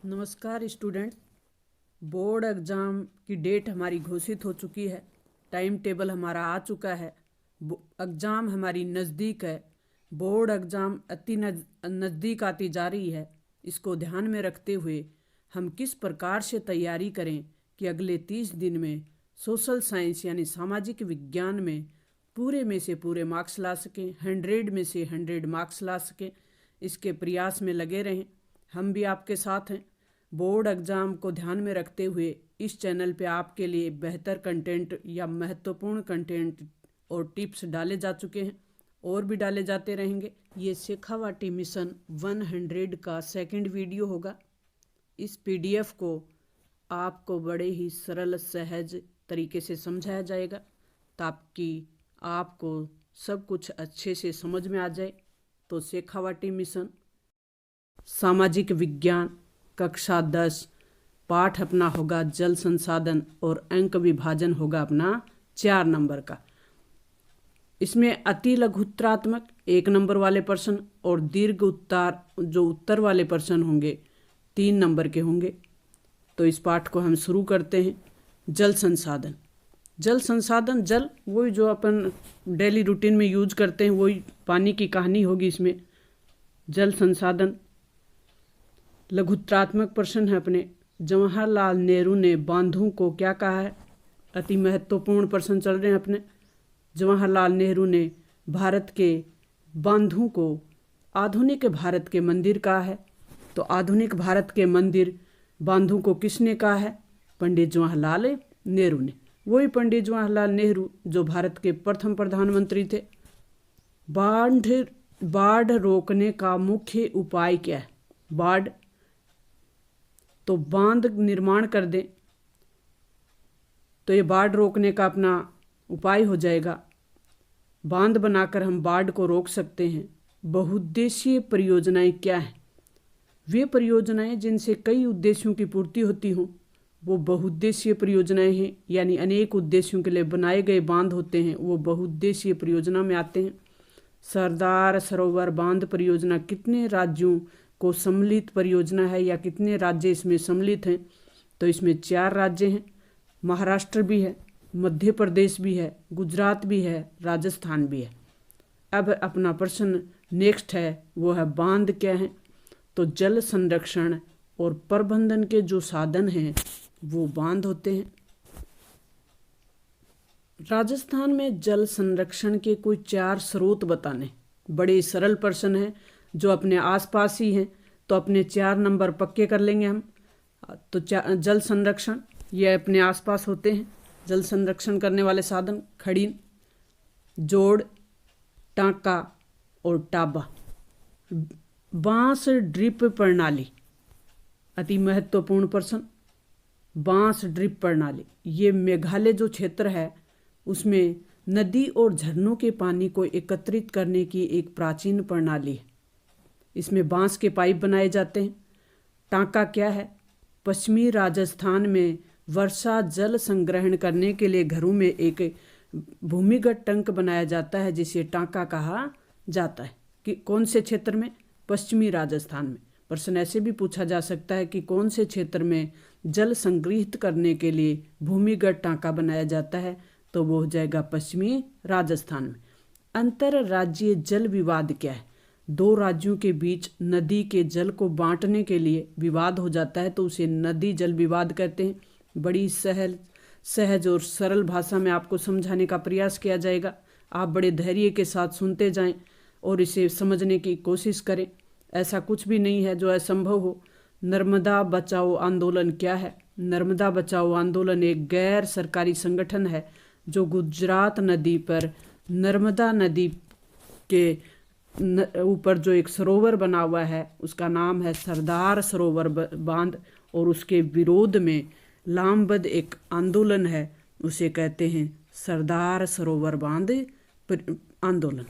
नमस्कार student. Board exam की date हमारी घोषित हो चुकी है। टाइम टेबल हमारा आ चुका है। एग्ज़ाम हमारी नज़दीक है। बोर्ड एग्ज़ाम अति नज़दीक आती जा रही है। इसको ध्यान में रखते हुए हम किस प्रकार से तैयारी करें कि अगले 30 दिन में सोशल साइंस यानी सामाजिक विज्ञान में पूरे में से पूरे मार्क्स ला सकें, 100 में से 100 मार्क्स ला सकें। इसके प्रयास में लगे रहें। हम भी आपके साथ हैं। बोर्ड एग्ज़ाम को ध्यान में रखते हुए इस चैनल पे आपके लिए बेहतर कंटेंट या महत्वपूर्ण कंटेंट और टिप्स डाले जा चुके हैं और भी डाले जाते रहेंगे। ये शेखावाटी मिशन 100 का सेकंड वीडियो होगा। इस पीडीएफ को आपको बड़े ही सरल सहज तरीके से समझाया जाएगा ताकि आपको सब कुछ अच्छे से समझ में आ जाए। तो शेखावाटी मिशन सामाजिक विज्ञान कक्षा 10 पाठ अपना होगा जल संसाधन और अंक विभाजन होगा अपना 4 नंबर का। इसमें अति लघुत्तरात्मक 1 नंबर वाले प्रश्न और दीर्घ उत्तर वाले प्रश्न होंगे 3 नंबर के होंगे। तो इस पाठ को हम शुरू करते हैं। जल संसाधन। जल संसाधन, जल वही जो अपन डेली रूटीन में यूज करते हैं, वही पानी की कहानी होगी इसमें। जल संसाधन लघुत्तरात्मक प्रश्न है अपने। जवाहरलाल नेहरू ने बांधों को क्या कहा है? अति महत्वपूर्ण प्रश्न चल रहे हैं अपने। जवाहरलाल नेहरू ने भारत के बांधों को आधुनिक भारत के मंदिर कहा है। तो आधुनिक भारत के मंदिर बांधों को किसने कहा है? पंडित जवाहरलाल नेहरू ने। वही पंडित जवाहरलाल नेहरू जो भारत के प्रथम प्रधानमंत्री थे। बाढ़ रोकने का मुख्य उपाय क्या है? बाढ़ तो बांध निर्माण कर दें तो ये बाढ़ रोकने का अपना उपाय हो जाएगा। बांध बनाकर हम बाढ़ को रोक सकते हैं। बहुउद्देशीय परियोजनाएं क्या हैं? वे परियोजनाएं जिनसे कई उद्देश्यों की पूर्ति होती हों वो बहुउद्देशीय परियोजनाएं हैं। यानी अनेक उद्देश्यों के लिए बनाए गए बांध होते हैं, वो बहुउद्देशीय परियोजना में आते हैं। सरदार सरोवर बांध परियोजना कितने राज्यों को सम्मिलित परियोजना है या कितने राज्य इसमें सम्मिलित हैं? तो इसमें 4 राज्य हैं। महाराष्ट्र भी है, मध्य प्रदेश भी है, गुजरात भी है, राजस्थान भी है। अब अपना प्रश्न नेक्स्ट है, वो है बांध क्या है? तो जल संरक्षण और प्रबंधन के जो साधन हैं वो बांध होते हैं। राजस्थान में जल संरक्षण के कोई 4 स्रोत बताने। बड़े सरल प्रश्न है जो अपने आसपास ही हैं, तो अपने 4 नंबर पक्के कर लेंगे हम। तो जल संरक्षण ये अपने आसपास होते हैं। जल संरक्षण करने वाले साधन खड़ीन, जोड़, टांका और टाबा। बांस ड्रिप प्रणाली अति महत्वपूर्ण प्रश्न। बांस ड्रिप प्रणाली ये मेघालय जो क्षेत्र है उसमें नदी और झरनों के पानी को एकत्रित करने की एक प्राचीन प्रणाली है। इसमें बांस के पाइप बनाए जाते हैं। टांका क्या है? पश्चिमी राजस्थान में वर्षा जल संग्रहण करने के लिए घरों में एक भूमिगत टंक बनाया जाता है जिसे टांका कहा जाता है। कि कौन से क्षेत्र में? पश्चिमी राजस्थान में। प्रश्न ऐसे भी पूछा जा सकता है कि कौन से क्षेत्र में जल संग्रहित करने के लिए भूमिगत टांका बनाया जाता है? तो वो हो जाएगा पश्चिमी राजस्थान में। अंतरराज्यीय जल विवाद क्या है? 2 राज्यों के बीच नदी के जल को बांटने के लिए विवाद हो जाता है तो उसे नदी जल विवाद कहते हैं। बड़ी सहज और सरल भाषा में आपको समझाने का प्रयास किया जाएगा। आप बड़े धैर्य के साथ सुनते जाएं और इसे समझने की कोशिश करें। ऐसा कुछ भी नहीं है जो असंभव हो। नर्मदा बचाओ आंदोलन क्या है? नर्मदा बचाओ आंदोलन एक गैर सरकारी संगठन है जो गुजरात नदी पर नर्मदा नदी के ऊपर जो एक सरोवर बना हुआ है उसका नाम है सरदार सरोवर बांध, और उसके विरोध में लामबद्ध एक आंदोलन है, उसे कहते हैं सरदार सरोवर बांध आंदोलन।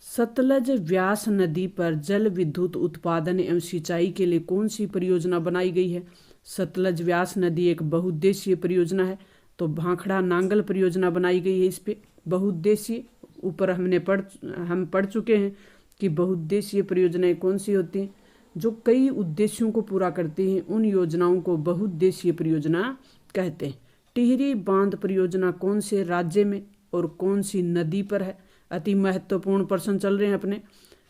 सतलज व्यास नदी पर जल विद्युत उत्पादन एवं सिंचाई के लिए कौन सी परियोजना बनाई गई है? सतलज व्यास नदी एक बहुउद्देशीय परियोजना है, तो भाखड़ा नांगल परियोजना बनाई गई है। इस पे बहुउद्देशीय ऊपर हम पढ़ चुके हैं कि बहुउद्देशीय परियोजनाएं कौन सी होती हैं। जो कई उद्देश्यों को पूरा करती हैं, उन योजनाओं को बहुउद्देशीय परियोजना कहते हैं। टिहरी बांध परियोजना कौन से राज्य में और कौन सी नदी पर है? अति महत्वपूर्ण प्रश्न चल रहे हैं अपने।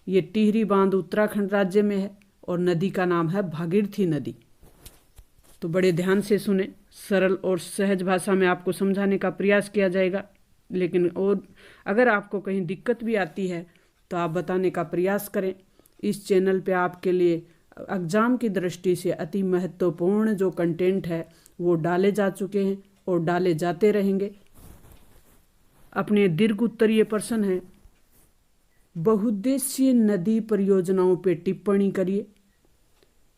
ये टिहरी बांध उत्तराखंड राज्य में है और नदी का नाम है भागीरथी नदी। तो बड़े ध्यान से सुने, सरल और सहज भाषा में आपको समझाने का प्रयास किया जाएगा। लेकिन और अगर आपको कहीं दिक्कत भी आती है तो आप बताने का प्रयास करें। इस चैनल पे आपके लिए एग्जाम की दृष्टि से अति महत्वपूर्ण जो कंटेंट है वो डाले जा चुके हैं और डाले जाते रहेंगे। अपने दीर्घ उत्तरीय प्रश्न है, बहुउद्देशीय नदी परियोजनाओं पे टिप्पणी करिए।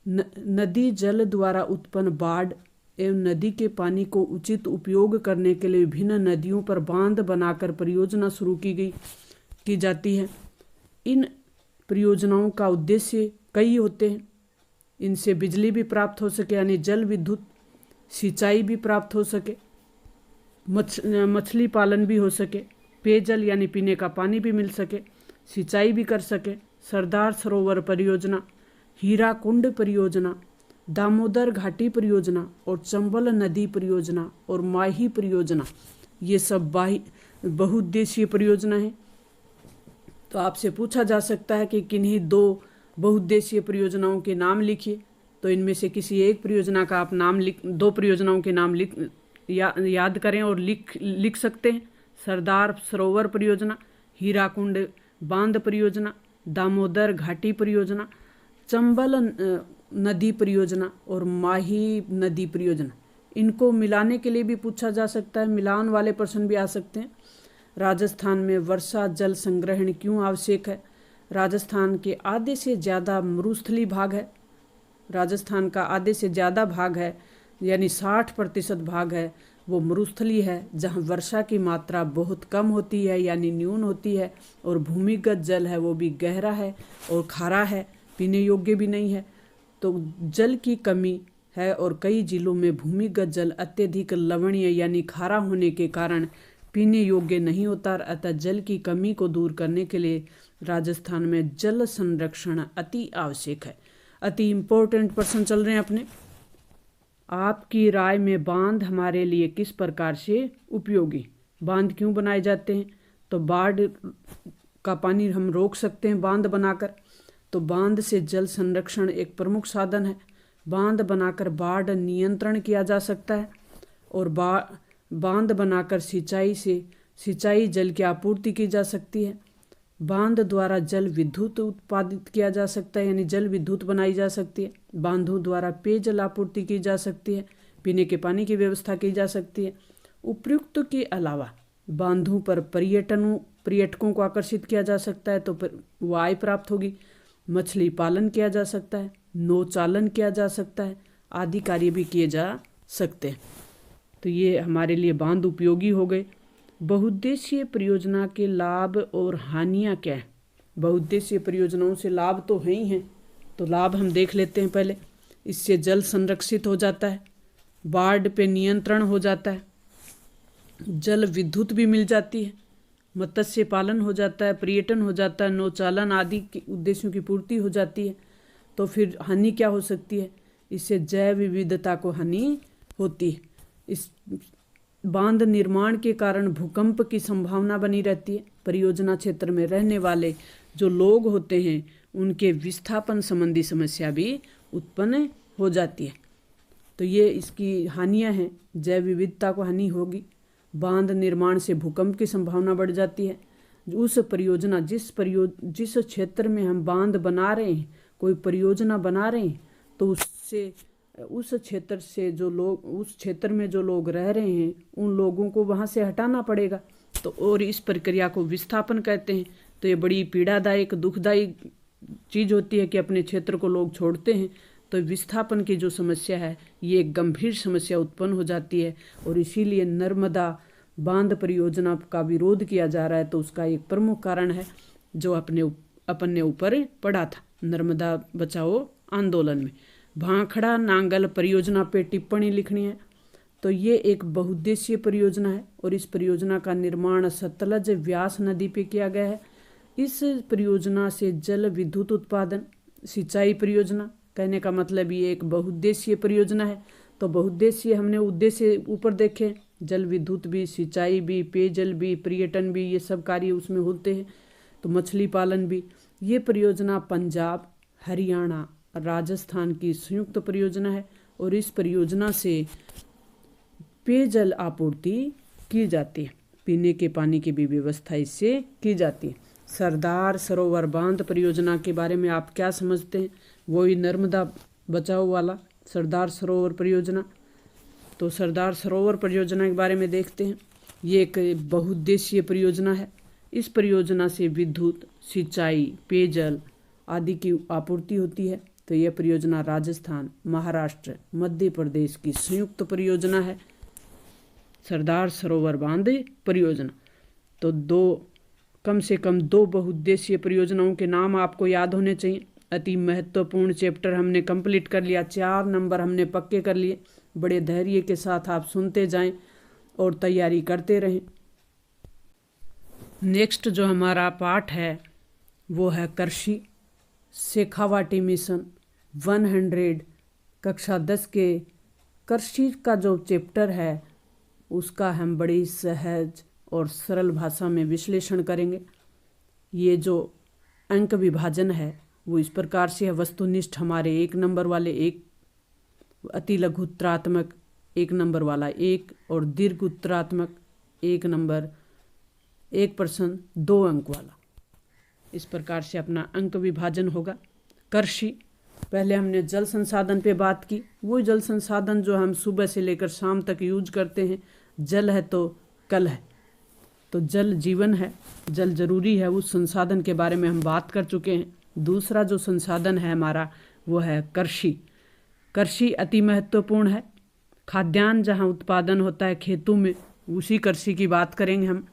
नदी जल द्वारा उत्पन्न बाढ़ एवं नदी के पानी को उचित उपयोग करने के लिए विभिन्न नदियों पर बांध बनाकर परियोजना शुरू की जाती है। इन परियोजनाओं का उद्देश्य कई होते हैं। इनसे बिजली भी प्राप्त हो सके, यानी जल विद्युत, सिंचाई भी प्राप्त हो सके, मछली पालन भी हो सके, पेयजल यानी पीने का पानी भी मिल सके, सिंचाई भी कर सके। सरदार सरोवर परियोजना, हीराकुंड परियोजना, दामोदर घाटी परियोजना और चंबल नदी परियोजना और माही परियोजना, ये सब बहुउद्देशीय परियोजना है। तो आपसे पूछा जा सकता है कि किन्हीं दो बहुउद्देशीय परियोजनाओं के नाम लिखिए। तो इनमें से किसी एक परियोजना का आप नाम दो परियोजनाओं के नाम याद करें और लिख सकते हैं। सरदार सरोवर परियोजना, हीराकुंड बांध परियोजना, दामोदर घाटी परियोजना, चंबल नदी परियोजना और माही नदी परियोजना। इनको मिलाने के लिए भी पूछा जा सकता है, मिलान वाले प्रश्न भी आ सकते हैं। राजस्थान में वर्षा जल संग्रहण क्यों आवश्यक है? राजस्थान के आधे से ज़्यादा मरुस्थलीय भाग है। राजस्थान का आधे से ज़्यादा भाग है, यानी 60% भाग है वो मरुस्थलीय है, जहाँ वर्षा की मात्रा बहुत कम होती है यानी न्यून होती है, और भूमिगत जल है वो भी गहरा है और खारा है, पीने योग्य भी नहीं है। तो जल की कमी है और कई जिलों में भूमिगत जल अत्यधिक लवणीय यानी खारा होने के कारण पीने योग्य नहीं होता। अतः जल की कमी को दूर करने के लिए राजस्थान में जल संरक्षण अति आवश्यक है। अति इम्पोर्टेंट प्रश्न चल रहे हैं अपने। आपकी राय में बांध हमारे लिए किस प्रकार से उपयोगी? बांध क्यों बनाए जाते हैं? तो बाढ़ का पानी हम रोक सकते हैं बांध बनाकर। तो बांध से जल संरक्षण एक प्रमुख साधन है। बांध बनाकर बाढ़ नियंत्रण किया जा सकता है और बांध बनाकर सिंचाई जल की आपूर्ति की जा सकती है। बांध द्वारा जल विद्युत उत्पादित किया जा सकता है, यानी जल विद्युत बनाई जा सकती है। बांधों द्वारा पेयजल आपूर्ति की जा सकती है, पीने के पानी की व्यवस्था की जा सकती है। उपयुक्त के अलावा बांधों पर पर्यटकों को आकर्षित किया जा सकता है, तो वो आय प्राप्त होगी। मछली पालन किया जा सकता है, नौचालन किया जा सकता है, आदि कार्य भी किए जा सकते हैं। तो ये हमारे लिए बांध उपयोगी हो गए। बहुउद्देशीय परियोजना के लाभ और हानियाँ क्या है? बहुउद्देशीय परियोजनाओं से लाभ तो है ही हैं, तो लाभ हम देख लेते हैं पहले। इससे जल संरक्षित हो जाता है, बाढ़ पे नियंत्रण हो जाता है, जल विद्युत भी मिल जाती है, मत्स्य पालन हो जाता है, पर्यटन हो जाता है, नौचालन आदि के उद्देश्यों की पूर्ति हो जाती है। तो फिर हानि क्या हो सकती है? इससे जैव विविधता को हानि होती है। इस बांध निर्माण के कारण भूकंप की संभावना बनी रहती है। परियोजना क्षेत्र में रहने वाले जो लोग होते हैं उनके विस्थापन संबंधी समस्या भी उत्पन्न हो जाती है। तो ये इसकी हानियां हैं। जैव विविधता को हानि होगी, बांध निर्माण से भूकंप की संभावना बढ़ जाती है। उस परियोजना जिस क्षेत्र में हम बांध बना रहे हैं, कोई परियोजना बना रहे हैं, तो उस क्षेत्र से जो लोग, उस क्षेत्र में जो लोग रह रहे हैं, उन लोगों को वहाँ से हटाना पड़ेगा। तो और इस प्रक्रिया को विस्थापन कहते हैं। तो ये बड़ी पीड़ादायक, दुखदायी चीज़ होती है कि अपने क्षेत्र को लोग छोड़ते हैं। तो विस्थापन की जो समस्या है ये एक गंभीर समस्या उत्पन्न हो जाती है, और इसीलिए नर्मदा बांध परियोजना का विरोध किया जा रहा है। तो उसका एक प्रमुख कारण है जो अपने ऊपर पड़ा था नर्मदा बचाओ आंदोलन में। भाखड़ा नांगल परियोजना पे टिप्पणी लिखनी है। तो ये एक बहुउद्देशीय परियोजना है और इस परियोजना का निर्माण सतलज व्यास नदी पे किया गया है। इस परियोजना से जल विद्युत उत्पादन सिंचाई परियोजना, कहने का मतलब ये एक बहुउद्देशीय परियोजना है। तो बहुउद्देशीय हमने उद्देश्य ऊपर देखे, जल विद्युत भी, सिंचाई भी, पेयजल भी, पर्यटन भी, ये सब कार्य उसमें होते हैं। तो मछली पालन भी। ये परियोजना पंजाब, हरियाणा, राजस्थान की संयुक्त परियोजना है और इस परियोजना से पेयजल आपूर्ति की जाती है, पीने के पानी की भी व्यवस्था इससे की जाती है। सरदार सरोवर बांध परियोजना के बारे में आप क्या समझते हैं? वही नर्मदा बचाओ वाला सरदार सरोवर परियोजना। तो सरदार सरोवर परियोजना के बारे में देखते हैं। ये एक बहुउद्देशीय परियोजना है। इस परियोजना से विद्युत, सिंचाई, पेयजल आदि की आपूर्ति होती है। तो यह परियोजना राजस्थान, महाराष्ट्र, मध्य प्रदेश की संयुक्त परियोजना है, सरदार सरोवर बांध परियोजना। तो कम से कम 2 बहुउद्देशीय परियोजनाओं के नाम आपको याद होने चाहिए। अति महत्वपूर्ण चैप्टर हमने कंप्लीट कर लिया, 4 नंबर हमने पक्के कर लिए। बड़े धैर्य के साथ आप सुनते जाएं और तैयारी करते रहें। नेक्स्ट जो हमारा पाठ है वो है कृषि, शेखावाटी मिशन 100, कक्षा 10 के कृषि का जो चैप्टर है उसका हम बड़ी सहज और सरल भाषा में विश्लेषण करेंगे। ये जो अंक विभाजन है वो इस प्रकार से है। वस्तुनिष्ठ हमारे 1 नंबर वाले 1, अति लघु उत्तरात्मक 1 नंबर वाला 1 और दीर्घ उत्तरात्मक 1 नंबर 1% 2 अंक वाला। इस प्रकार से अपना अंक विभाजन होगा। कृषि, पहले हमने जल संसाधन पे बात की। वो जल संसाधन जो हम सुबह से लेकर शाम तक यूज करते हैं। जल है तो कल है, तो जल जीवन है, जल जरूरी है। उस संसाधन के बारे में हम बात कर चुके हैं। दूसरा जो संसाधन है हमारा वो है कृषि। कृषि अति महत्वपूर्ण है। खाद्यान्न जहाँ उत्पादन होता है खेतों में, उसी कृषि की बात करेंगे हम।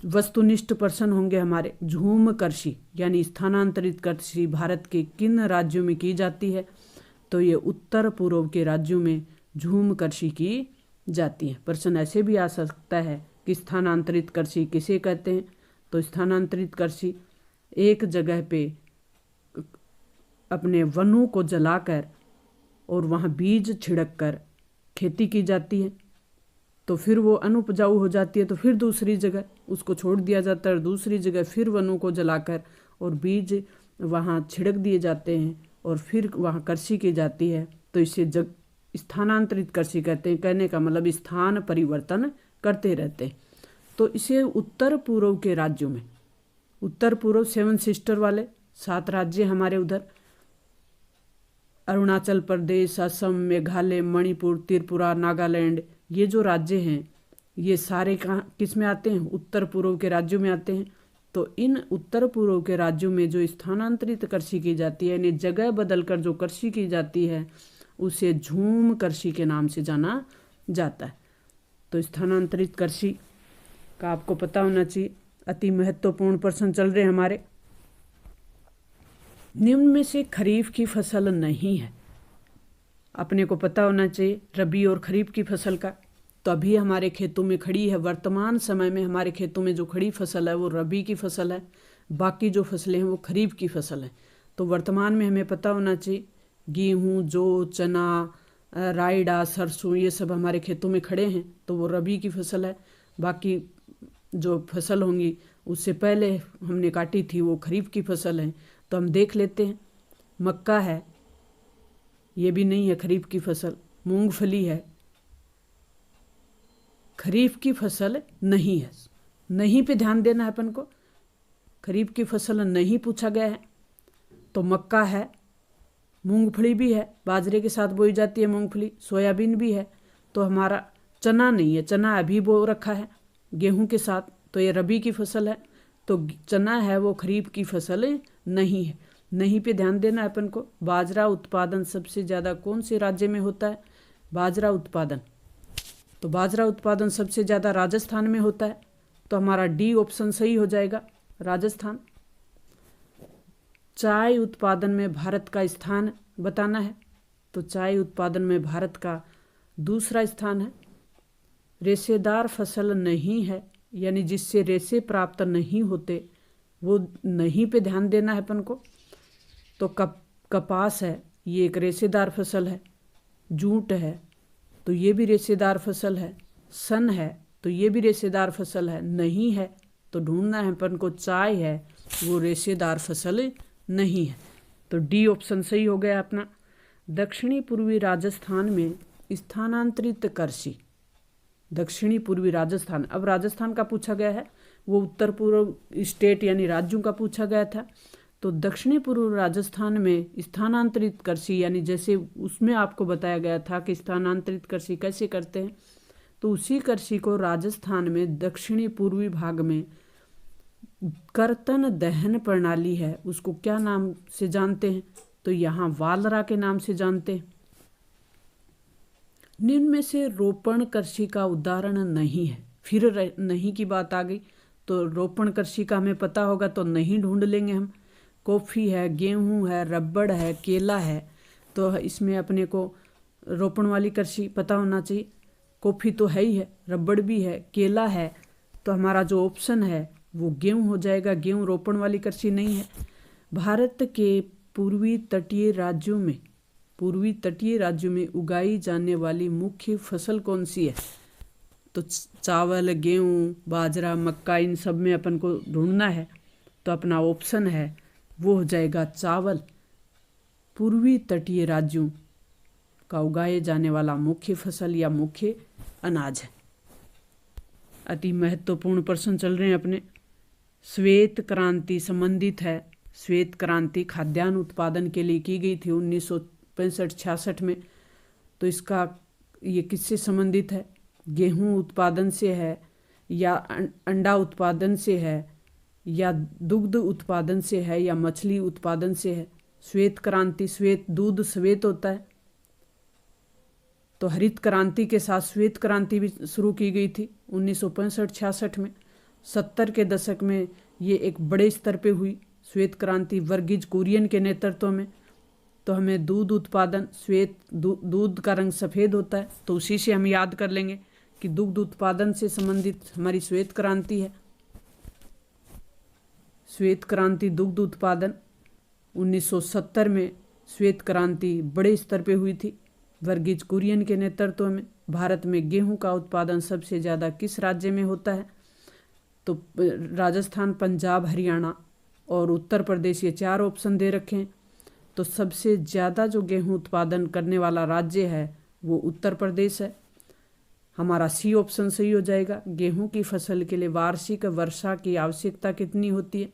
वस्तुनिष्ठ प्रश्न होंगे हमारे। झूम कृषि यानी स्थानांतरित कृषि भारत के किन राज्यों में की जाती है? तो ये उत्तर पूर्व के राज्यों में झूम कृषि की जाती है। प्रश्न ऐसे भी आ सकता है कि स्थानांतरित कृषि किसे कहते हैं? तो स्थानांतरित कृषि एक जगह पे अपने वनों को जलाकर और वहाँ बीज छिड़क कर खेती की जाती है, तो फिर वो अनुपजाऊ हो जाती है, तो फिर दूसरी जगह उसको छोड़ दिया जाता है, दूसरी जगह फिर वनों को जलाकर और बीज वहाँ छिड़क दिए जाते हैं और फिर वहाँ कृषि की जाती है। तो इसे स्थानांतरित कृषि कहते हैं। कहने का मतलब स्थान परिवर्तन करते रहते हैं। तो इसे उत्तर पूर्व के राज्यों में, उत्तर पूर्व 7 सिस्टर वाले 7 राज्य हमारे उधर, अरुणाचल प्रदेश, असम, मेघालय, मणिपुर, त्रिपुरा, नागालैंड, ये जो राज्य हैं ये सारे कहाँ किस में आते हैं? उत्तर पूर्व के राज्यों में आते हैं। तो इन उत्तर पूर्व के राज्यों में जो स्थानांतरित कृषि की जाती है, यानी जगह बदलकर जो कृषि की जाती है, उसे झूम कृषि के नाम से जाना जाता है। तो स्थानांतरित कृषि का आपको पता होना चाहिए। अति महत्वपूर्ण प्रश्न चल रहे हमारे। निम्न में से खरीफ की फसल नहीं है। अपने को पता होना चाहिए रबी और खरीफ की फसल का। तो अभी हमारे खेतों में खड़ी है, वर्तमान समय में हमारे खेतों में जो खड़ी फसल है वो रबी की फसल है, बाकी जो फसलें हैं वो खरीफ की फसल है। तो वर्तमान में हमें पता होना चाहिए गेहूँ, जौ, चना, रायडा, सरसों, ये सब हमारे खेतों में खड़े हैं, तो वो रबी की फसल है। बाकी जो फसल होंगी उससे पहले हमने काटी थी वो खरीफ की फसल है। तो हम देख लेते हैं। मक्का है, ये भी नहीं है खरीफ की फसल। मूंगफली है, खरीफ की फसल नहीं है। नहीं पे ध्यान देना है अपन को, खरीफ की फसल नहीं पूछा गया है। तो मक्का है, मूंगफली भी है, बाजरे के साथ बोई जाती है मूंगफली, सोयाबीन भी है। तो हमारा चना नहीं है, चना अभी बो रखा है गेहूं के साथ, तो ये रबी की फसल है। तो चना है वो खरीफ की फसल नहीं है। नहीं पे ध्यान देना है अपन को। बाजरा उत्पादन सबसे ज़्यादा कौन से राज्य में होता है? बाजरा उत्पादन, तो बाजरा उत्पादन सबसे ज़्यादा राजस्थान में होता है। तो हमारा डी ऑप्शन सही हो जाएगा, राजस्थान। चाय उत्पादन में भारत का स्थान बताना है। तो चाय उत्पादन में भारत का दूसरा स्थान है। रेशेदार फसल नहीं है, यानी जिससे रेशे प्राप्त नहीं होते, वो नहीं पे ध्यान देना है अपन को। तो कपास है, ये एक रेशेदार फसल है। जूट है तो ये भी रेशेदार फसल है। सन है तो ये भी रेशेदार फसल है। नहीं है तो ढूंढना है अपन को। चाय है, वो रेशेदार फसल नहीं है। तो डी ऑप्शन सही हो गया अपना। दक्षिणी पूर्वी राजस्थान में स्थानांतरित कृषि। दक्षिणी पूर्वी राजस्थान, अब राजस्थान का पूछा गया है, वो उत्तर पूर्व स्टेट यानी राज्यों का पूछा गया था। तो दक्षिणी पूर्व राजस्थान में स्थानांतरित कृषि, यानी जैसे उसमें आपको बताया गया था कि स्थानांतरित कृषि कैसे करते हैं, तो उसी कृषि को राजस्थान में दक्षिणी पूर्वी भाग में कर्तन दहन प्रणाली है, उसको क्या नाम से जानते हैं, तो यहाँ वालरा के नाम से जानते हैं। निम्न में से रोपण कृषि का उदाहरण नहीं है। फिर नहीं की बात आ गई, तो रोपण कृषि का हमें पता होगा तो नहीं ढूंढ लेंगे हम। कॉफ़ी है, गेहूं है, रबड़ है, केला है, तो इसमें अपने को रोपण वाली कृषि पता होना चाहिए। कॉफ़ी तो है ही है, रबड़ भी है, केला है, तो हमारा जो ऑप्शन है वो गेहूं हो जाएगा। गेहूं रोपण वाली कृषि नहीं है। भारत के पूर्वी तटीय राज्यों में उगाई जाने वाली मुख्य फसल कौन सी है, तो चावल, गेहूं, बाजरा, मक्का, इन सब में अपन को ढूंढना है। तो अपना ऑप्शन है वो हो जाएगा चावल। पूर्वी तटीय राज्यों का उगाए जाने वाला मुख्य फसल या मुख्य अनाज है। अति महत्वपूर्ण प्रश्न चल रहे हैं अपने। श्वेत क्रांति संबंधित है। श्वेत क्रांति खाद्यान्न उत्पादन के लिए की गई थी 1965-66 में। तो इसका ये किससे संबंधित है? गेहूं उत्पादन से है, या अंडा उत्पादन से है, या दुग्ध उत्पादन से है, या मछली उत्पादन से है। श्वेत क्रांति, श्वेत दूध श्वेत होता है, तो हरित क्रांति के साथ श्वेत क्रांति भी शुरू की गई थी 1965-66 में। 70 के दशक में ये एक बड़े स्तर पे हुई श्वेत क्रांति वर्गीज कुरियन के नेतृत्व में। तो हमें दूध उत्पादन, श्वेत दूध का रंग सफ़ेद होता है, तो उसी से हम याद कर लेंगे कि दुग्ध उत्पादन से संबंधित हमारी श्वेत क्रांति है। श्वेत क्रांति दुग्ध उत्पादन 1970 में श्वेत क्रांति बड़े स्तर पे हुई थी वर्गीज कुरियन के नेतृत्व में। भारत में गेहूं का उत्पादन सबसे ज़्यादा किस राज्य में होता है, तो राजस्थान, पंजाब, हरियाणा और उत्तर प्रदेश, ये 4 ऑप्शन दे रखे हैं। तो सबसे ज़्यादा जो गेहूं उत्पादन करने वाला राज्य है वो उत्तर प्रदेश है। हमारा सी ऑप्शन सही हो जाएगा। गेहूं की फसल के लिए वार्षिक वर्षा की आवश्यकता कितनी होती है,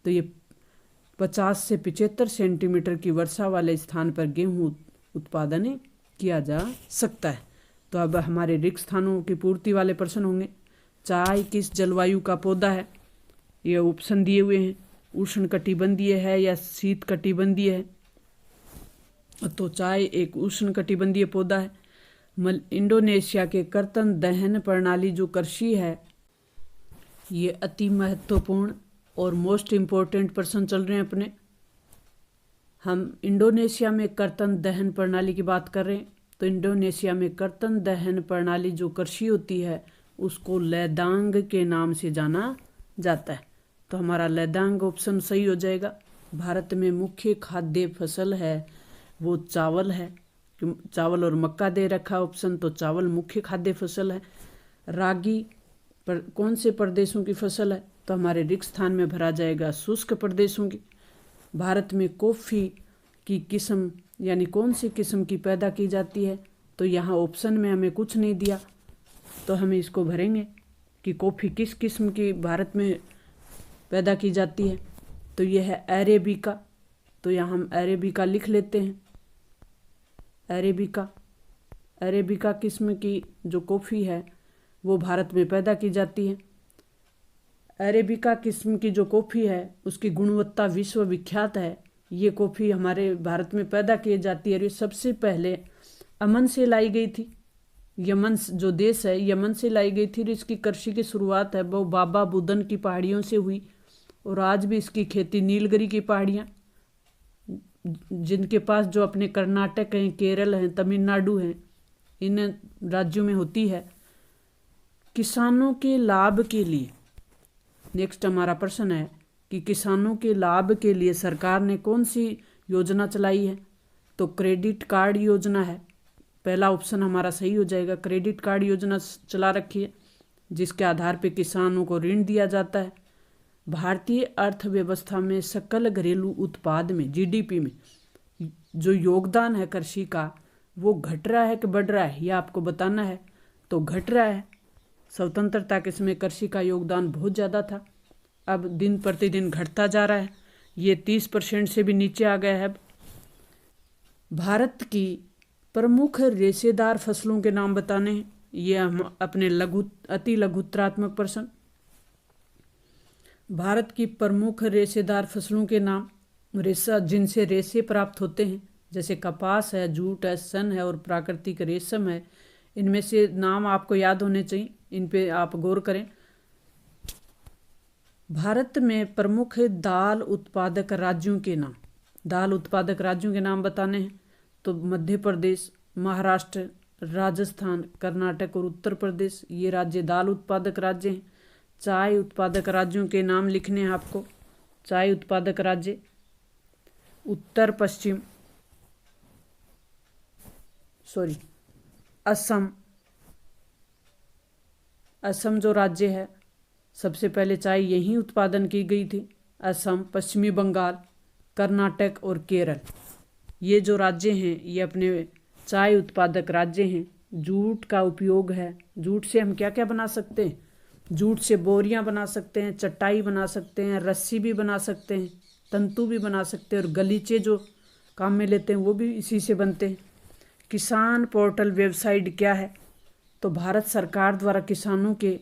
तो ये 50 से 75 सेंटीमीटर की वर्षा वाले स्थान पर गेहूं उत्पादन किया जा सकता है। तो अब हमारे रिक्त स्थानों की पूर्ति वाले प्रश्न होंगे। चाय किस जलवायु का पौधा है, ये ऑप्शन दिए हुए हैं। उष्णकटिबंधीय है या शीतकटिबंधीय है, तो चाय एक उष्णकटिबंधीय पौधा है। इंडोनेशिया के कर्तन दहन प्रणाली जो कृषि है, ये अति महत्वपूर्ण और मोस्ट इम्पोर्टेंट प्रश्न चल रहे हैं अपने। हम इंडोनेशिया में कर्तन दहन प्रणाली की बात कर रहे हैं। तो इंडोनेशिया में कर्तन दहन प्रणाली जो कृषि होती है उसको लैदांग के नाम से जाना जाता है। तो हमारा लैदांग ऑप्शन सही हो जाएगा। भारत में मुख्य खाद्य फसल है वो चावल है। चावल और मक्का दे रखा ऑप्शन, तो चावल मुख्य खाद्य फसल है। रागी कौन से प्रदेशों की फसल है, तो हमारे रिक्त स्थान में भरा जाएगा शुष्क प्रदेशों की। भारत में कॉफ़ी की किस्म यानी कौन सी किस्म की पैदा की जाती है, तो यहाँ ऑप्शन में हमें कुछ नहीं दिया, तो हम इसको भरेंगे कि कॉफ़ी किस किस्म की भारत में पैदा की जाती है। तो यह है अरेबिका, तो यहाँ हम अरेबिका लिख लेते हैं। अरेबिका किस्म की जो कॉफ़ी है वो भारत में पैदा की जाती है। अरेबिका किस्म की जो कॉफ़ी है उसकी गुणवत्ता विश्व विख्यात है। ये कॉफ़ी हमारे भारत में पैदा की जाती है और ये सबसे पहले अमन से लाई गई थी। यमन जो देश है, यमन से लाई गई थी और इसकी कृषि की शुरुआत है वो बाबा बुदन की पहाड़ियों से हुई। और आज भी इसकी खेती नीलगिरी की पहाड़ियाँ, जिनके पास जो अपने कर्नाटक हैं, केरल हैं, तमिलनाडु हैं, इन राज्यों में होती है। किसानों के लाभ के लिए नेक्स्ट हमारा प्रश्न है कि किसानों के लाभ के लिए सरकार ने कौन सी योजना चलाई है? तो क्रेडिट कार्ड योजना है। पहला ऑप्शन हमारा सही हो जाएगा। क्रेडिट कार्ड योजना चला रखी है जिसके आधार पर किसानों को ऋण दिया जाता है। भारतीय अर्थव्यवस्था में सकल घरेलू उत्पाद में जीडीपी में जो योगदान है कृषि का वो घट रहा है कि बढ़ रहा है, यह आपको बताना है। तो घट रहा है। स्वतंत्रता के समय कृषि का योगदान बहुत ज़्यादा था, अब दिन प्रतिदिन घटता जा रहा है। ये 30% से भी नीचे आ गया है। भारत की प्रमुख रेशेदार फसलों के नाम बताने हैं। ये हम अपने अति लघुत्रात्मक प्रश्न। भारत की प्रमुख रेशेदार फसलों के नाम, रेशा जिनसे रेशे प्राप्त होते हैं, जैसे कपास है, जूट है, सन है और प्राकृतिक रेशम है। इनमें से नाम आपको याद होने चाहिए, इन पे आप गौर करें। भारत में प्रमुख दाल उत्पादक राज्यों के नाम, दाल उत्पादक राज्यों के नाम बताने हैं। तो मध्य प्रदेश, महाराष्ट्र, राजस्थान, कर्नाटक और उत्तर प्रदेश, ये राज्य दाल उत्पादक राज्य हैं। चाय उत्पादक राज्यों के नाम लिखने हैं आपको। चाय उत्पादक राज्य उत्तर पश्चिम असम जो राज्य है, सबसे पहले चाय यहीं उत्पादन की गई थी। असम, पश्चिमी बंगाल, कर्नाटक और केरल, ये जो राज्य हैं ये अपने चाय उत्पादक राज्य हैं। जूट का उपयोग है। जूट से हम क्या क्या बना सकते हैं? जूट से बोरियां बना सकते हैं, चटाई बना सकते हैं, रस्सी भी बना सकते हैं, तंतु भी बना सकते हैं और गलीचे जो काम में लेते हैं वो भी इसी से बनते हैं। किसान पोर्टल वेबसाइट क्या है? तो भारत सरकार द्वारा किसानों के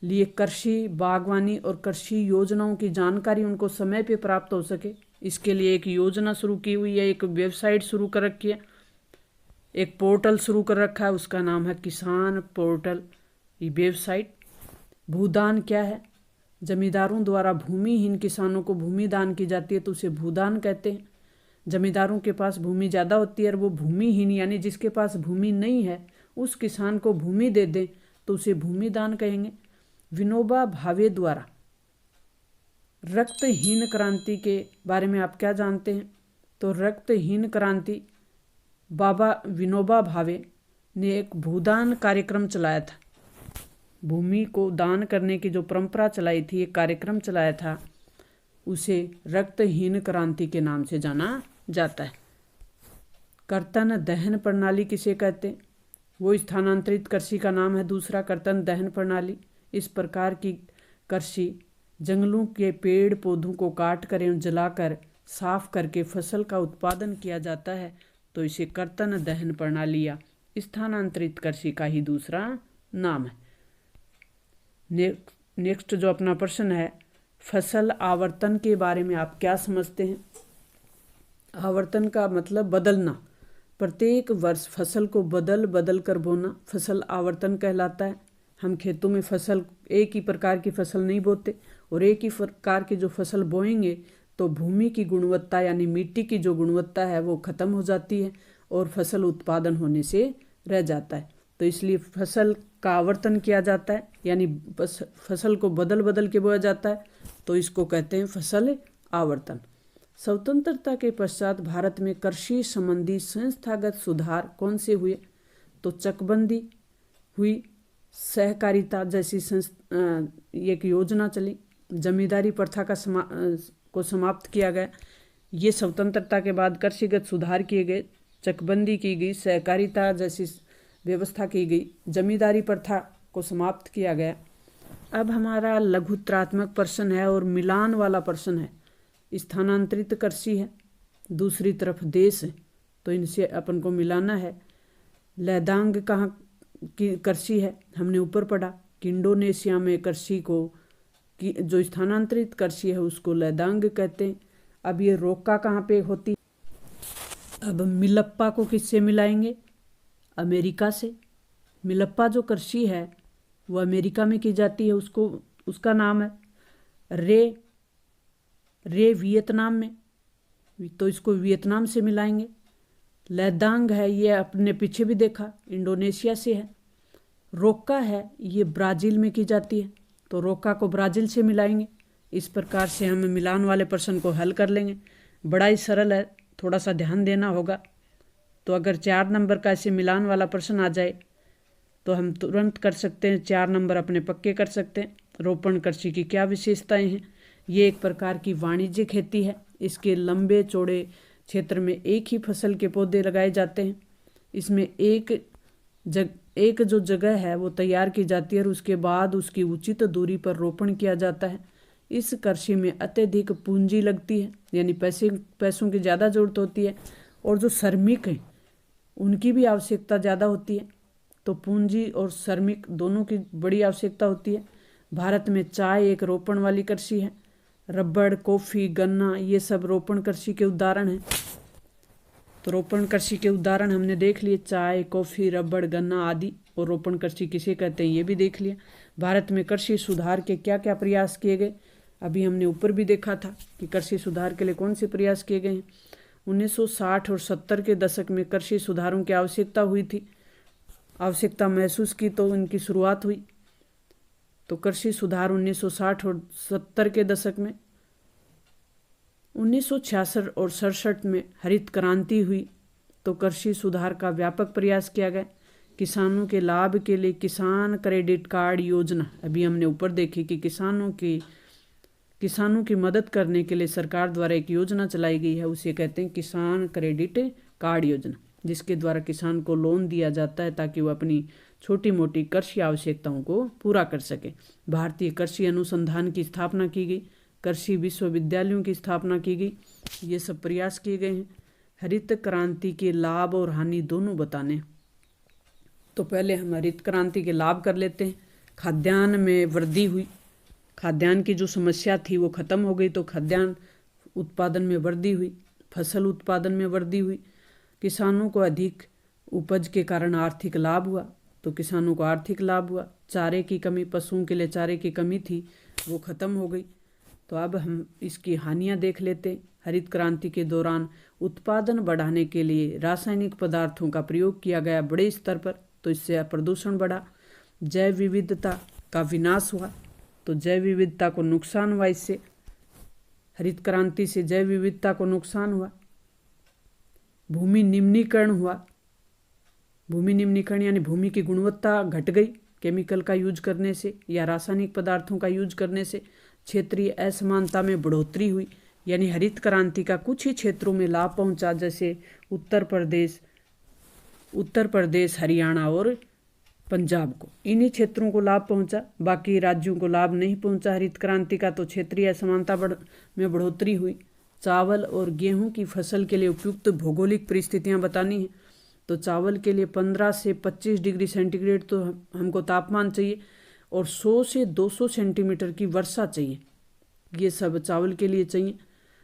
लिए कृषि, बागवानी और कृषि योजनाओं की जानकारी उनको समय पे प्राप्त हो सके, इसके लिए एक योजना शुरू की हुई है, एक वेबसाइट शुरू कर रखी है, एक पोर्टल शुरू कर रखा है, उसका नाम है किसान पोर्टल। ये वेबसाइट। भूदान क्या है? जमींदारों द्वारा भूमिहीन किसानों को भूमि दान की जाती है तो उसे भूदान कहते हैं। जमींदारों के पास भूमि ज़्यादा होती है और वो भूमिहीन यानी जिसके पास भूमि नहीं है उस किसान को भूमि दे दें तो उसे भूमि दान कहेंगे। विनोबा भावे द्वारा रक्तहीन क्रांति के बारे में आप क्या जानते हैं? तो रक्तहीन क्रांति, बाबा विनोबा भावे ने एक भूदान कार्यक्रम चलाया था। भूमि को दान करने की जो परंपरा चलाई थी, एक कार्यक्रम चलाया था, उसे रक्तहीन क्रांति के नाम से जाना जाता है। कर्तन दहन प्रणाली किसे कहते हैं? वो स्थानांतरित कृषि का नाम है दूसरा, कर्तन दहन प्रणाली। इस प्रकार की कृषि जंगलों के पेड़ पौधों को काट कर एवं जलाकर साफ करके फसल का उत्पादन किया जाता है, तो इसे कर्तन दहन प्रणाली या स्थानांतरित कृषि का ही दूसरा नाम है। नेक्स्ट जो अपना प्रश्न है, फसल आवर्तन के बारे में आप क्या समझते हैं? आवर्तन का मतलब बदलना। प्रत्येक वर्ष फसल को बदल बदल कर बोना फसल आवर्तन कहलाता है। हम खेतों में फसल, एक ही प्रकार की फसल नहीं बोते और एक ही प्रकार की जो फसल बोएंगे तो भूमि की गुणवत्ता यानी मिट्टी की जो गुणवत्ता है वो खत्म हो जाती है और फसल उत्पादन होने से रह जाता है। तो इसलिए फसल का आवर्तन किया जाता है यानी फसल को बदल बदल के बोया जाता है, तो इसको कहते हैं फसल आवर्तन। स्वतंत्रता के पश्चात भारत में कृषि संबंधी संस्थागत सुधार कौन से हुए? तो चकबंदी हुई, सहकारिता जैसी एक योजना चली, जमींदारी प्रथा को समाप्त किया गया। ये स्वतंत्रता के बाद कृषिगत सुधार किए गए, चकबंदी की गई, सहकारिता जैसी व्यवस्था की गई, जमींदारी प्रथा को समाप्त किया गया। अब हमारा लघुत्रात्मक प्रश्न है और मिलान वाला प्रश्न है। स्थानांतरित कृषि है, दूसरी तरफ देश है, तो इनसे अपन को मिलाना है। लैदांग कहाँ की कृषि है? हमने ऊपर पढ़ा कि इंडोनेशिया में कृषि को कि जो स्थानांतरित कृषि है उसको लैदांग कहते हैं। अब ये रोका कहाँ पे होती? अब मिलप्पा को किससे मिलाएंगे? अमेरिका से। मिलप्पा जो कृषि है वो अमेरिका में की जाती है, उसका नाम है रे वियतनाम में, तो इसको वियतनाम से मिलाएंगे। लैदांग है, ये अपने पीछे भी देखा इंडोनेशिया से है। रोका है, ये ब्राज़ील में की जाती है, तो रोका को ब्राज़ील से मिलाएंगे। इस प्रकार से हम मिलान वाले प्रश्न को हल कर लेंगे। बड़ा ही सरल है, थोड़ा सा ध्यान देना होगा। तो अगर 4 नंबर का ऐसे मिलान वाला प्रश्न आ जाए तो हम तुरंत कर सकते हैं, 4 नंबर अपने पक्के कर सकते हैं। रोपण कृषि की क्या विशेषताएं हैं? ये एक प्रकार की वाणिज्यिक खेती है। इसके लंबे चौड़े क्षेत्र में एक ही फसल के पौधे लगाए जाते हैं। इसमें एक जो जगह है वो तैयार की जाती है और उसके बाद उसकी उचित दूरी पर रोपण किया जाता है। इस कृषि में अत्यधिक पूंजी लगती है, यानी पैसों की ज़्यादा जरूरत होती है, और जो श्रमिक हैं उनकी भी आवश्यकता ज़्यादा होती है। तो पूंजी और श्रमिक दोनों की बड़ी आवश्यकता होती है। भारत में चाय एक रोपण वाली कृषि है। रबड़, कॉफ़ी, गन्ना ये सब रोपण कृषि के उदाहरण हैं। तो रोपण कृषि के उदाहरण हमने देख लिए, चाय, कॉफ़ी, रबड़, गन्ना आदि। और रोपण कृषि किसे कहते हैं ये भी देख लिया। भारत में कृषि सुधार के क्या क्या प्रयास किए गए, अभी हमने ऊपर भी देखा था कि कृषि सुधार के लिए कौन से प्रयास किए गए हैं। 1960 और 70 के दशक में कृषि सुधारों की आवश्यकता हुई थी, आवश्यकता महसूस की तो इनकी शुरुआत हुई। तो कृषि सुधार 1960 और 70 के दशक में। 1966 और 67 में हरित क्रांति हुई तो कृषि सुधार का व्यापक प्रयास किया गया। किसानों के लाभ के लिए किसान क्रेडिट कार्ड योजना, अभी हमने ऊपर देखी कि किसानों की मदद करने के लिए सरकार द्वारा एक योजना चलाई गई है, उसे कहते हैं किसान क्रेडिट कार्ड योजना, जिसके द्वारा किसान को लोन दिया जाता है ताकि वो अपनी छोटी मोटी कृषि आवश्यकताओं को पूरा कर सके। भारतीय कृषि अनुसंधान की स्थापना की गई, कृषि विश्वविद्यालयों की स्थापना की गई, ये सब प्रयास किए गए हैं। हरित क्रांति के लाभ और हानि दोनों बताने। तो पहले हम हरित क्रांति के लाभ कर लेते हैं। खाद्यान्न में वृद्धि हुई, खाद्यान्न की जो समस्या थी वो खत्म हो गई, तो खाद्यान्न उत्पादन में वृद्धि हुई, फसल उत्पादन में वृद्धि हुई। किसानों को अधिक उपज के कारण आर्थिक लाभ हुआ, तो किसानों को आर्थिक लाभ हुआ। चारे की कमी, पशुओं के लिए चारे की कमी थी वो खत्म हो गई। तो अब हम इसकी हानियां देख लेते हैं। हरित क्रांति के दौरान उत्पादन बढ़ाने के लिए रासायनिक पदार्थों का प्रयोग किया गया बड़े स्तर पर, तो इससे प्रदूषण बढ़ा। जैव विविधता का विनाश हुआ, तो जैव विविधता को नुकसान हुआ। इससे हरित क्रांति से जैव विविधता को नुकसान हुआ। भूमि निम्नीकरण हुआ, भूमि निम्नीकरण यानी भूमि की गुणवत्ता घट गई केमिकल का यूज करने से या रासायनिक पदार्थों का यूज करने से। क्षेत्रीय असमानता में बढ़ोतरी हुई, यानी हरित क्रांति का कुछ ही क्षेत्रों में लाभ पहुंचा, जैसे उत्तर प्रदेश, हरियाणा और पंजाब को, इन्हीं क्षेत्रों को लाभ पहुंचा, बाकी राज्यों को लाभ नहीं पहुंचा हरित क्रांति का। तो क्षेत्रीय असमानता में बढ़ोतरी हुई। चावल और गेहूं की फसल के लिए उपयुक्त भौगोलिक परिस्थितियां बतानी है। तो चावल के लिए 15 से 25 डिग्री सेंटीग्रेड तो हमको तापमान चाहिए और 100 से 200 सेंटीमीटर की वर्षा चाहिए, ये सब चावल के लिए चाहिए।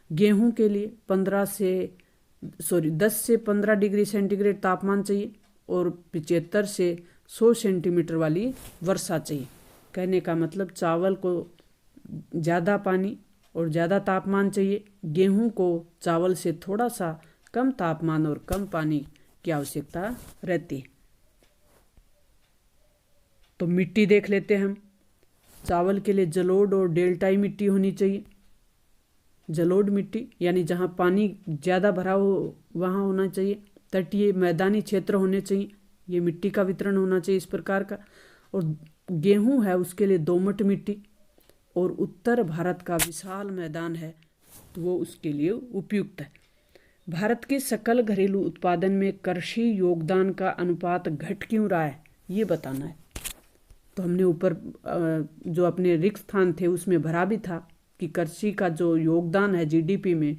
गेहूं के लिए 10 से 15 डिग्री सेंटीग्रेड तापमान चाहिए और 75 से 100 सेंटीमीटर वाली वर्षा चाहिए। कहने का मतलब चावल को ज़्यादा पानी और ज़्यादा तापमान चाहिए, गेहूं को चावल से थोड़ा सा कम तापमान और कम पानी की आवश्यकता रहती है। तो मिट्टी देख लेते हैं हम। चावल के लिए जलोढ़ और डेल्टाई मिट्टी होनी चाहिए। जलोढ़ मिट्टी यानी जहाँ पानी ज़्यादा भरा हो वहाँ होना चाहिए। तटीय मैदानी क्षेत्र होने चाहिए, ये मिट्टी का वितरण होना चाहिए इस प्रकार का। और गेहूं है उसके लिए दोमट मिट्टी, और उत्तर भारत का विशाल मैदान है तो वो उसके लिए उपयुक्त है। भारत के सकल घरेलू उत्पादन में कृषि योगदान का अनुपात घट क्यों रहा है ये बताना है। तो हमने ऊपर जो अपने रिक्त स्थान थे उसमें भरा भी था कि कृषि का जो योगदान है जीडीपी में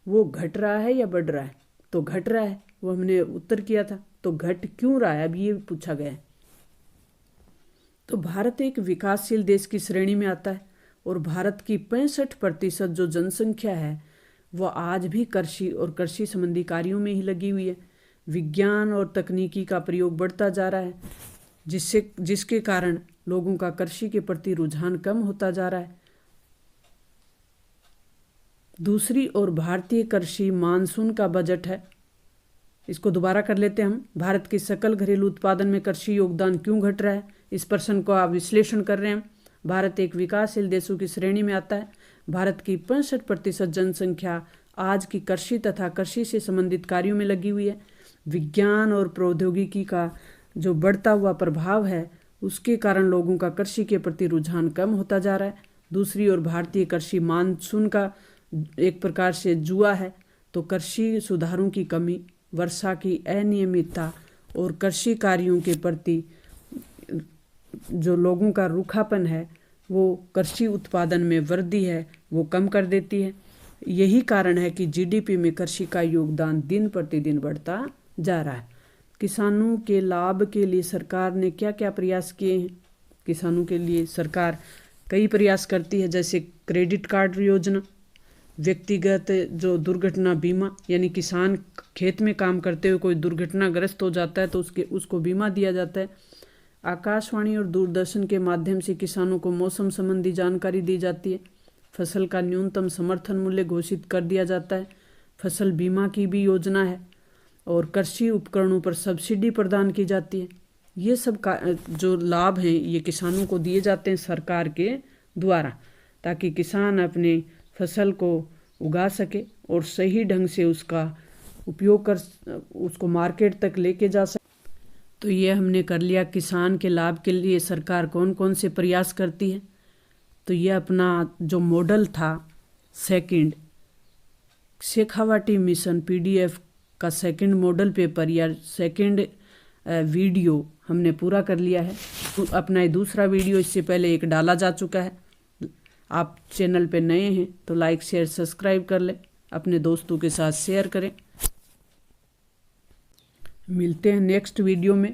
वो घट रहा है या बढ़ रहा है। तो घट रहा है, वो हमने उत्तर किया था। तो घट क्यों रहा है अब ये पूछा गया है। तो भारत एक विकासशील देश की श्रेणी में आता है और भारत की 65% जो जनसंख्या है वह आज भी कृषि और कृषि संबंधी कार्यों में ही लगी हुई है। विज्ञान और तकनीकी का प्रयोग बढ़ता जा रहा है, जिसके कारण लोगों का कृषि के प्रति रुझान कम होता जा रहा है। दूसरी ओर भारतीय कृषि मानसून का बजट है। इसको दोबारा कर लेते हैं हम। भारत के सकल घरेलू उत्पादन में कृषि योगदान क्यों घट रहा है, इस प्रश्न को आप विश्लेषण कर रहे हैं। भारत एक विकासशील देशों की श्रेणी में आता है। भारत की 65% जनसंख्या आज की कृषि तथा कृषि से संबंधित कार्यों में लगी हुई है। विज्ञान और प्रौद्योगिकी का जो बढ़ता हुआ प्रभाव है उसके कारण लोगों का कृषि के प्रति रुझान कम होता जा रहा है। दूसरी ओर भारतीय कृषि मानसून का एक प्रकार से जुआ है। तो कृषि सुधारों की कमी, वर्षा की अनियमितता और कृषि कार्यों के प्रति जो लोगों का रूखापन है वो कृषि उत्पादन में वृद्धि है वो कम कर देती है। यही कारण है कि जीडीपी में कृषि का योगदान दिन प्रतिदिन बढ़ता जा रहा है। किसानों के लाभ के लिए सरकार ने क्या क्या प्रयास किए हैं? किसानों के लिए सरकार कई प्रयास करती है, जैसे क्रेडिट कार्ड योजना, व्यक्तिगत जो दुर्घटना बीमा, यानी किसान खेत में काम करते हुए कोई दुर्घटनाग्रस्त हो जाता है तो उसको बीमा दिया जाता है। आकाशवाणी और दूरदर्शन के माध्यम से किसानों को मौसम संबंधी जानकारी दी जाती है। फसल का न्यूनतम समर्थन मूल्य घोषित कर दिया जाता है। फसल बीमा की भी योजना है और कृषि उपकरणों पर सब्सिडी प्रदान की जाती है। ये सब का जो लाभ हैं ये किसानों को दिए जाते हैं सरकार के द्वारा, ताकि किसान अपने फसल को उगा सके और सही ढंग से उसका उपयोग कर उसको मार्केट तक लेके जा सके। तो ये हमने कर लिया किसान के लाभ के लिए सरकार कौन कौन से प्रयास करती है। तो ये अपना जो मॉडल था सेकंड शेखावाटी मिशन पीडीएफ का सेकंड मॉडल पेपर या सेकंड वीडियो हमने पूरा कर लिया है। तो अपना दूसरा वीडियो इससे पहले एक डाला जा चुका है। आप चैनल पे नए हैं तो लाइक शेयर सब्सक्राइब कर लें, अपने दोस्तों के साथ शेयर करें। मिलते हैं नेक्स्ट वीडियो में।